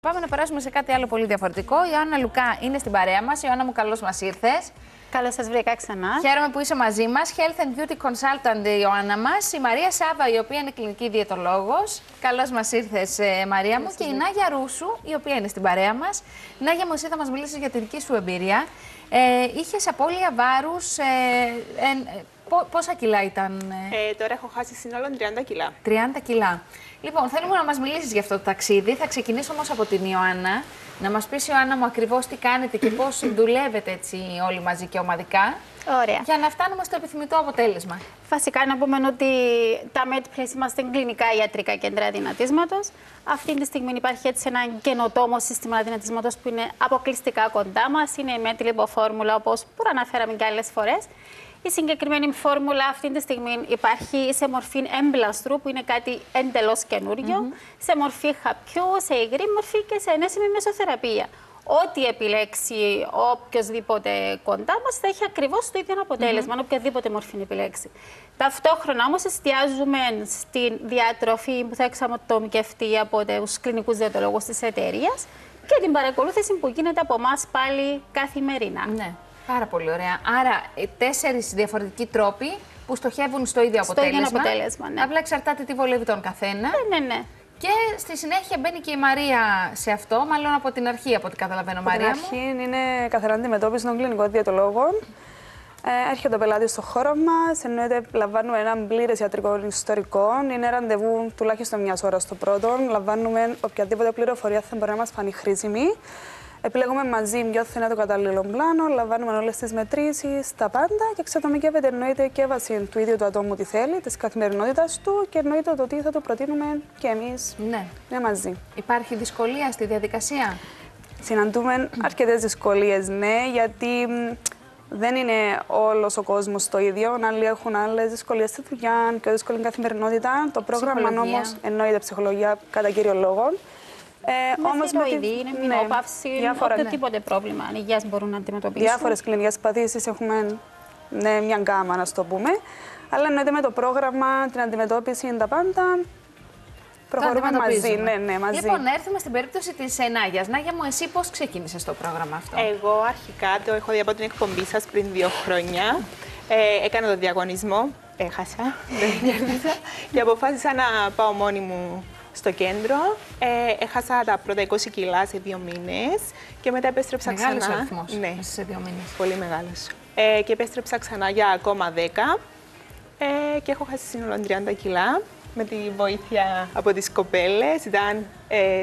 Πάμε να περάσουμε σε κάτι άλλο πολύ διαφορετικό. Η Ιωάννα Λουκά είναι στην παρέα μας. Ιωάννα μου, καλώς μας ήρθες. Καλώς σας βρήκα ξανά. Χαίρομαι που είσαι μαζί μας. Health and Beauty Consultant η Ιωάννα μας. Η Μαρία Σάβα, η οποία είναι κλινική διαιτολόγος. Καλώς μας ήρθες, Μαρία μου. Και η Νάγια Ρούσου, η οποία είναι στην παρέα μας. Νάγια μου, εσύ θα μας μιλήσεις για τη δική σου εμπειρία. Είχες απώλεια βάρους. Πόσα κιλά ήταν? Τώρα έχω χάσει σύνολο 30 κιλά. 30 κιλά. Λοιπόν, θέλουμε να μας μιλήσεις για αυτό το ταξίδι. Θα ξεκινήσω όμως από την Ιωάννα. Να μας πεις, Ιωάννα μου, ακριβώς τι κάνετε και πώς δουλεύετε έτσι όλοι μαζί και ομαδικά. Ωραία. Για να φτάνουμε στο επιθυμητό αποτέλεσμα. Βασικά να πούμε ότι τα MedPlace είμαστε κλινικά ιατρικά κέντρα δυνατίσματος. Αυτή τη στιγμή υπάρχει έτσι ένα καινοτόμο σύστημα δυνατίσματος που είναι αποκλειστικά κοντά μας. Είναι η MedLipo φόρμουλα, όπως που αναφέραμε και άλλες φορές. Η συγκεκριμένη φόρμουλα αυτή τη στιγμή υπάρχει σε μορφή έμπλαστρου, που είναι κάτι εντελώς καινούριο, σε μορφή χαπιού, σε υγρή μορφή και σε ενέσιμη μεσοθεραπεία. Ό,τι επιλέξει οποιοδήποτε κοντά μας θα έχει ακριβώς το ίδιο αποτέλεσμα, οποιαδήποτε μορφή επιλέξει. Ταυτόχρονα όμως εστιάζουμε στη διατροφή που θα εξατομικευτεί από τους κλινικούς διαιτολόγους της εταιρείας και την παρακολούθηση που γίνεται από εμάς πάλι καθημερινά. Ναι. Πάρα πολύ ωραία. Άρα, 4 διαφορετικοί τρόποι που στοχεύουν στο ίδιο αποτέλεσμα. Στο ίδιο αποτέλεσμα, ναι. Απλά εξαρτάται τι βολεύει τον καθένα. Ναι. Και στη συνέχεια μπαίνει και η Μαρία σε αυτό, μάλλον από την αρχή, από ό,τι καταλαβαίνω, Μαρία. Από την αρχή είναι καθαρά αντιμετώπιση των κλινικών διαιτολόγων. Έρχεται ο πελάτη στο χώρο μας, εννοείται λαμβάνουμε έναν πλήρες ιατρικό ιστορικό. Είναι ραντεβού τουλάχιστον μια ώρα στο πρώτο. Λαμβάνουμε οποιαδήποτε πληροφορία θα μπορεί να μας φανεί χρήσιμη. Επιλέγουμε μαζί ποιο θα είναι το κατάλληλο πλάνο, λαμβάνουμε όλες τις μετρήσεις, τα πάντα και εξατομικεύεται εννοείται και βάσει του ίδιου του ατόμου τι θέλει, της καθημερινότητας του και εννοείται το τι θα το προτείνουμε και εμείς μαζί. Υπάρχει δυσκολία στη διαδικασία? Συναντούμε αρκετές δυσκολίες, ναι, γιατί δεν είναι όλος ο κόσμος το ίδιο. Άλλοι έχουν άλλες δυσκολίες στη δουλειά, πιο δύσκολη καθημερινότητα. Το πρόγραμμα όμως εννοείται ψυχολογία κατά κύριο λόγο. Όμως είναι μηνόπαυση, οποιοδήποτε πρόβλημα υγείας μπορούν να αντιμετωπίσουν. Διάφορες κλινικές παθήσεις έχουμε μια γκάμα, να το πούμε. Αλλά εννοείται με το πρόγραμμα, την αντιμετώπιση, τα πάντα. Προχωρούμε μαζί. Ναι, μαζί. Λοιπόν, να έρθουμε στην περίπτωση της Νάγιας. Νάγια μου, εσύ πώς ξεκίνησες το πρόγραμμα αυτό? Εγώ αρχικά το έχω δει από την εκπομπή σας πριν 2 χρόνια. Έκανα το διαγωνισμό, έχασα, δεν κέρδισα και αποφάσισα να πάω μόνη μου στο κέντρο. Έχασα τα πρώτα 20 κιλά σε 2 μήνες και μετά επέστρεψα μεγάλος ξανά. αριθμός, ναι, σε 2 μήνες. Πολύ μεγάλος. Και επέστρεψα ξανά για ακόμα 10 και έχω χάσει σύνολο 30 κιλά. Με τη βοήθεια από τις κοπέλες, ήταν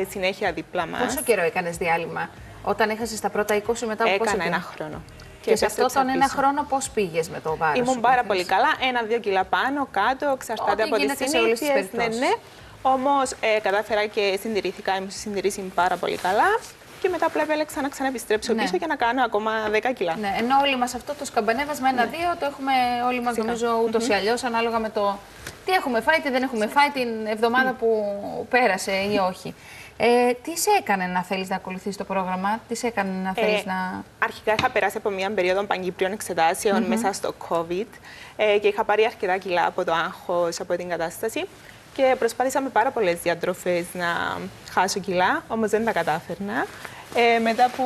συνέχεια δίπλα μας. Πόσο καιρό έκανες διάλειμμα? Όταν έχασες τα πρώτα 20, μετά από πόσο Έκανα καιρό? 1 χρόνο. Και σε αυτό τον 1 χρόνο πώς πήγες με το βάρος? Ήμουν πάρα πολύ καλά, 1-2 κιλά πάνω, κάτω, εξαρτάται από τις συνήθειες. Ναι. Όμως κατάφερα και συντηρήθηκα, ήμουν συντηρήσει πάρα πολύ καλά. Και μετά απλά επέλεξα να ξαναεπιστρέψω πίσω και να κάνω ακόμα 10 κιλά. Ναι, ενώ όλοι μας αυτό το σκαμπανέβασμα 1-2 το έχουμε όλοι μας νομίζω ούτως ή αλλιώς, ανάλογα με το τι έχουμε φάει, τι δεν έχουμε φάει την εβδομάδα που πέρασε ή όχι. Τι σε έκανε να θέλεις να ακολουθείς το πρόγραμμα, τι σε έκανε να θέλεις να... Αρχικά είχα περάσει από μια περίοδο παγκύπριων εξετάσεων μέσα στο COVID και είχα πάρει αρκετά κιλά από το άγχος, από την κατάσταση. Και προσπάθησα με πάρα πολλές διατροφές να χάσω κιλά, όμως δεν τα κατάφερνα. Μετά που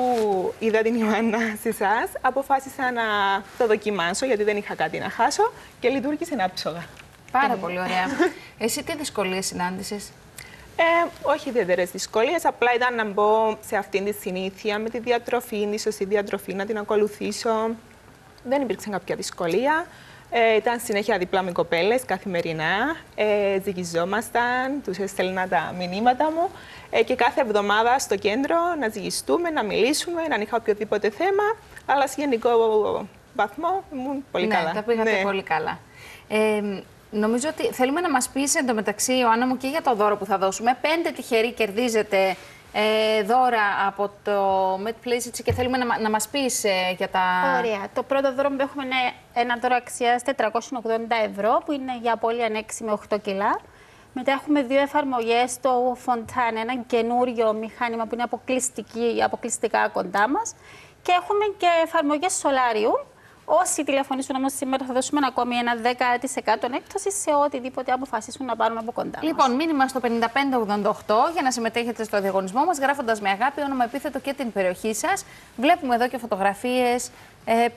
είδα την Ιωάννα σε εσάς, αποφάσισα να το δοκιμάσω, γιατί δεν είχα κάτι να χάσω και λειτουργήσε άψογα. Πάρα πολύ ωραία. Εσύ τι δυσκολίες συνάντησες? Όχι ιδιαίτερες δυσκολίες, απλά ήταν να μπω σε αυτήν τη συνήθεια με τη διατροφή, τη σωστή διατροφή, να την ακολουθήσω. Δεν υπήρξε κάποια δυσκολία. Ήταν συνέχεια δίπλα με κοπέλες καθημερινά, ζυγιζόμασταν, τους έστελνα τα μηνύματα μου και κάθε εβδομάδα στο κέντρο να ζυγιστούμε, να μιλήσουμε, αν είχα οποιοδήποτε θέμα, αλλά σε γενικό βαθμό ήμουν πολύ καλά. Τα πήγατε πολύ καλά. Νομίζω ότι θέλουμε να μας πεις εντωμεταξύ, Ιωάννα μου, και για το δώρο που θα δώσουμε. 5 τυχεροί κερδίζετε δώρα από το MedPlace και θέλουμε να μας πεις για τα... Ωραία. Το πρώτο δώρο που έχουμε είναι ένα δώρο αξίας 480 ευρώ, που είναι για απώλεια 6 με 8 κιλά. Μετά έχουμε 2 εφαρμογές στο Fontan, ένα καινούριο μηχάνημα που είναι αποκλειστικά κοντά μας. Και έχουμε και εφαρμογές σολάριου, Όσοι τηλεφωνήσουν όμως σήμερα θα δώσουμε ακόμη ένα 10% έκπτωση σε οτιδήποτε αποφασίσουν να πάρουν από κοντά μας. Λοιπόν, μήνυμα στο 5588 για να συμμετέχετε στο διαγωνισμό μας, γράφοντας με αγάπη, όνομα, επίθετο και την περιοχή σας. Βλέπουμε εδώ και φωτογραφίες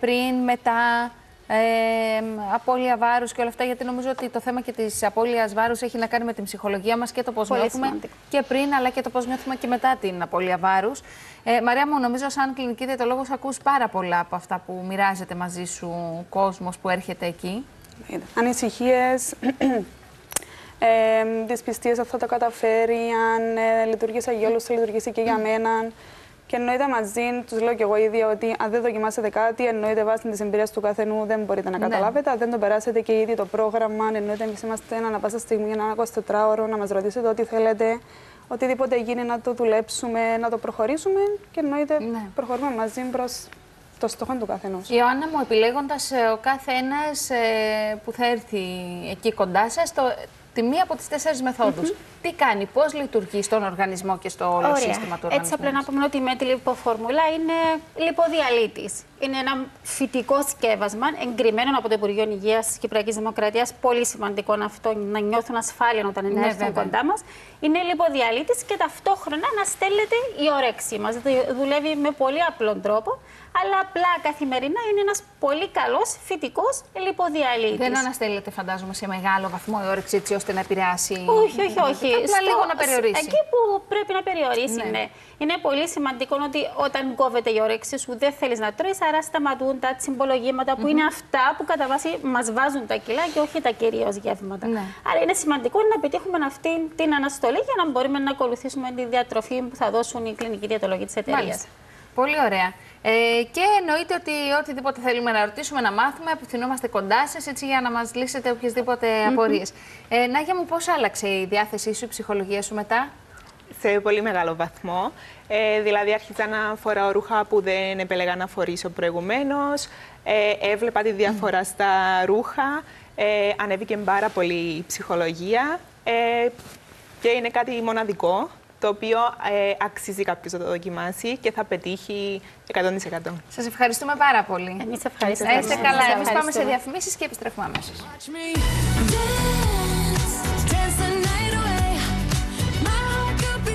πριν, μετά, απώλεια βάρους και όλα αυτά, γιατί νομίζω ότι το θέμα και της απώλειας βάρους έχει να κάνει με την ψυχολογία μας και το πώς νιώθουμε σημαντικό. και πριν, αλλά και το πώς νιώθουμε και μετά την απώλεια βάρους. Μαρία μου, νομίζω σαν κλινική διαιτολόγος ακούς πάρα πολλά από αυτά που μοιράζεται μαζί σου ο κόσμος που έρχεται εκεί. Ανησυχίες, δυσπιστίες αν θα το καταφέρει, αν λειτουργήσε για όλους, θα λειτουργήσει και για μένα. Και εννοείται μαζί, τους λέω και εγώ ίδια, ότι αν δεν δοκιμάσετε κάτι, εννοείται βάσει τη εμπειρία του καθενού δεν μπορείτε να καταλάβετε. Αν δεν το περάσετε και ήδη το πρόγραμμα, εννοείται εμείς είμαστε ανά πάσα στιγμή ένα 24ωρο να μας ρωτήσετε ό,τι θέλετε. Οτιδήποτε γίνει να το δουλέψουμε, να το προχωρήσουμε και εννοείται προχωρούμε μαζί προς το στόχο του καθενός. Ιωάννα μου, επιλέγοντας ο κάθε ένας που θα έρθει εκεί κοντά σας, τη μία από τις 4 μεθόδους. Τι κάνει, πώς λειτουργεί στον οργανισμό και στο όλο σύστημα του οργανισμού? Έτσι, απλά να πούμε ότι η Met Lipoformula είναι λιποδιαλύτης. Είναι ένα φυτικό σκεύασμα εγκριμένο από το Υπουργείο Υγείας της Κυπριακής Δημοκρατίας. Πολύ σημαντικό αυτό, να νιώθουν ασφάλεια όταν έρθουν κοντά μας. Είναι λιποδιαλύτης και ταυτόχρονα να στέλνεται η όρεξή μας. Δουλεύει με πολύ απλό τρόπο, αλλά απλά καθημερινά είναι ένας πολύ καλός φυτικός λιποδιαλύτης. Δεν αναστέλλεται, φαντάζομαι, σε μεγάλο βαθμό η όρεξη έτσι ώστε να επηρεάσει. Όχι. Απλά λίγο να περιορίσει. Εκεί που πρέπει να περιορίσει, ναι. Είναι πολύ σημαντικό ότι όταν κόβεται η όρεξη σου δεν θέλεις να τρώεις, άρα σταματούν τα τσιμπολογήματα που είναι αυτά που κατά βάση μας βάζουν τα κιλά και όχι τα κυρίως γεύματα. Άρα είναι σημαντικό να πετύχουμε αυτή την αναστολή για να μπορούμε να ακολουθήσουμε τη διατροφή που θα δώσουν οι κλινικοί διαιτολόγοι της εταιρείας. Πολύ ωραία. Και εννοείται ότι οτιδήποτε θέλουμε να ρωτήσουμε, να μάθουμε, απευθυνόμαστε κοντά σας έτσι για να μας λύσετε οποιασδήποτε απορίες. Νάγια μου, πώς άλλαξε η διάθεσή σου, η ψυχολογία σου μετά? Σε πολύ μεγάλο βαθμό. Δηλαδή, άρχισα να φοράω ρούχα που δεν επέλεγα να φορήσω προηγουμένως. Έβλεπα τη διαφορά στα ρούχα. Ανέβηκε πάρα πολύ η ψυχολογία. Και είναι κάτι μοναδικό, το οποίο αξίζει κάποιος να το δοκιμάσει και θα πετύχει 100%. Σας ευχαριστούμε πάρα πολύ. Εμείς ευχαριστούμε. Να είστε καλά. Εμείς πάμε σε διαφημίσεις και επιστρέφουμε αμέσως.